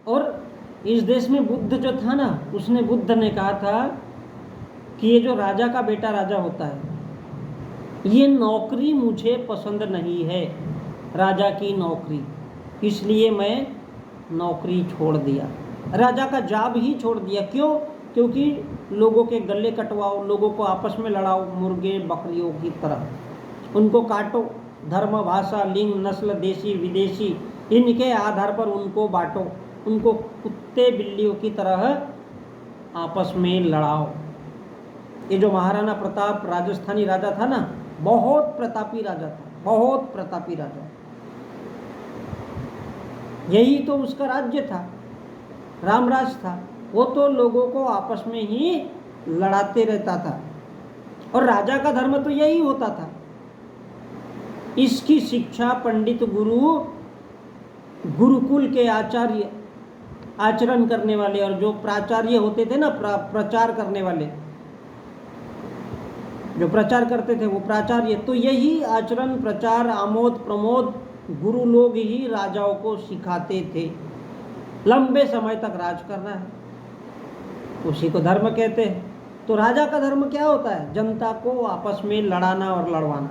और इस देश में बुद्ध जो था ना, बुद्ध ने कहा था कि ये जो राजा का बेटा राजा होता है, ये नौकरी मुझे पसंद नहीं है, राजा की नौकरी, इसलिए मैं नौकरी छोड़ दिया, राजा का जॉब ही छोड़ दिया। क्यों? क्योंकि लोगों के गले कटवाओ, लोगों को आपस में लड़ाओ, मुर्गे बकरियों की तरह उनको काटो, धर्म भाषा लिंग नस्ल देशी विदेशी इनके आधार पर उनको बांटो, उनको कुत्ते बिल्लियों की तरह आपस में लड़ाओ। ये जो महाराणा प्रताप राजस्थानी राजा था ना, बहुत प्रतापी राजा था, बहुत प्रतापी राजा, यही तो उसका राज्य था, रामराज था। वो तो लोगों को आपस में ही लड़ाते रहता था, और राजा का धर्म तो यही होता था। इसकी शिक्षा पंडित गुरुकुल के आचार्य, आचरण करने वाले, और जो प्राचार्य होते थे ना, प्रचार करने वाले, जो प्रचार करते थे वो प्राचार्य, तो यही आचरण प्रचार आमोद प्रमोद गुरु लोग ही राजाओं को सिखाते थे। लंबे समय तक राज करना है, उसी को धर्म कहते हैं। तो राजा का धर्म क्या होता है? जनता को आपस में लड़ाना और लड़वाना,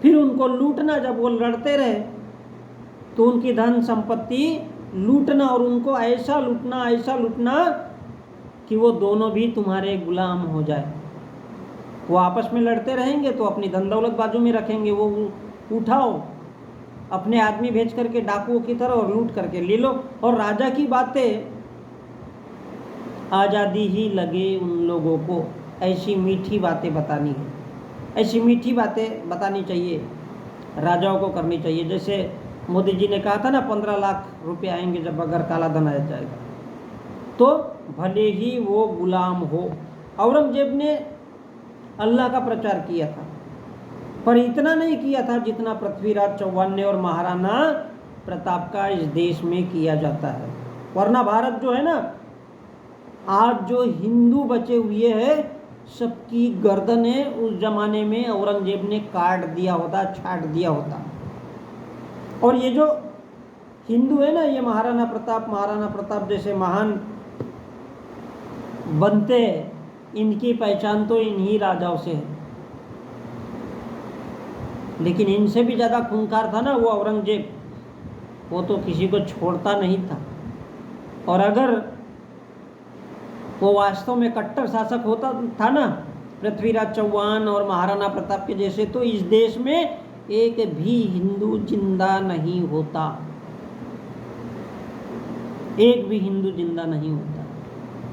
फिर उनको लूटना। जब वो लड़ते रहे तो उनकी धन संपत्ति लूटना, और उनको ऐसा लूटना कि वो दोनों भी तुम्हारे गुलाम हो जाए। वो आपस में लड़ते रहेंगे तो अपनी धन दौलत बाजू में रखेंगे, वो उठाओ अपने आदमी भेज करके डाकुओं की तरह और लूट करके ले लो। और राजा की बातें आज़ादी ही लगे उन लोगों को, ऐसी मीठी बातें बतानी है, ऐसी मीठी बातें बतानी चाहिए, राजाओं को करनी चाहिए। जैसे मोदी जी ने कहा था ना, 15 लाख रुपए आएंगे जब अगर काला धन आ जाएगा, तो भले ही वो गुलाम हो। औरंगजेब ने अल्लाह का प्रचार किया था, पर इतना नहीं किया था जितना पृथ्वीराज चौहान ने और महाराणा प्रताप का इस देश में किया जाता है। वरना भारत जो है ना, आज जो हिंदू बचे हुए हैं, सबकी गर्दनें उस जमाने में औरंगजेब ने काट दिया होता, छाट दिया होता। और ये जो हिंदू है ना, ये महाराणा प्रताप जैसे महान बनते, इनकी पहचान तो इन्हीं राजाओं से है। लेकिन इनसे भी ज़्यादा खूंखार था ना वो औरंगजेब, वो तो किसी को छोड़ता नहीं था। और अगर वो वास्तव में कट्टर शासक होता था ना, पृथ्वीराज चौहान और महाराणा प्रताप के जैसे, तो इस देश में एक भी हिंदू जिंदा नहीं होता, एक भी हिंदू जिंदा नहीं होता।